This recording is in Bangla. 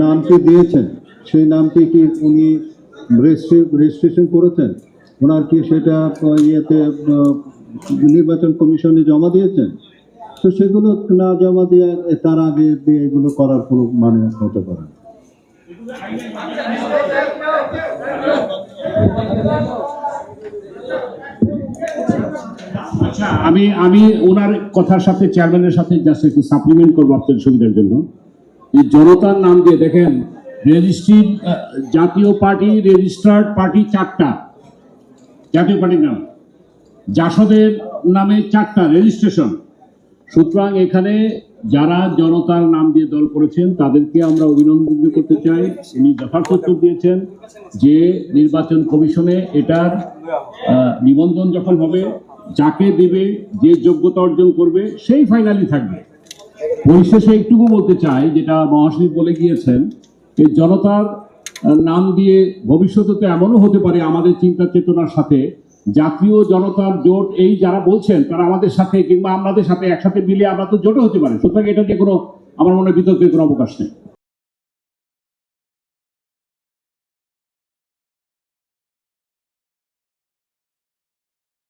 নামটি দিয়েছেন সেই নামটি কি উনি রেজিস্ট্রেশন করেছেন? ওনার কি সেটা ইয়েতে নির্বাচন কমিশনে জমা দিয়েছেন? তো সেগুলো না জমা দিয়ে তার আগে দিয়ে এগুলো করার কোনো মানে হতে পারে না। আচ্ছা, আমি ওনার কথার সাথে চেয়ারম্যানের সাথে জাস্ট একটু সাপ্লিমেন্ট করবো আপনাদের সুবিধার জন্য। এই জনতার নাম দিয়ে দেখেন রেজিস্ট্রিড জাতীয় পার্টি রেজিস্টার্ড পার্টি 4টা জাতীয় পার্টির নাম, জাসদের নামে 4টা রেজিস্ট্রেশন। সুতরাং এখানে যারা জনতার নাম দিয়ে দল করেছেন তাদেরকে আমরা অভিনন্দন করতে চাই। উনি যথার্থ উত্তর দিয়েছেন যে নির্বাচন কমিশনে এটার নিবন্ধন যখন হবে, যাকে দিবে, যে যোগ্যতা অর্জন করবে সেই ফাইনালি থাকবে। পরিশেষে একটুকু বলতে চাই, যেটা মহাশয় বলে গিয়েছেন, এই জনতার নাম দিয়ে ভবিষ্যতে তো এমনও হতে পারে আমাদের চিন্তা চেতনার সাথে জাতীয় জনতার জোট, এই যারা বলছেন তারা আমাদের সাথে কিংবা আমাদের সাথে একসাথে মিলে আমরা তো জোটও হতে পারে। সুতরাং এটা নিয়ে কোনো আমার মনে বিতর্কের কোনো অবকাশ নেই।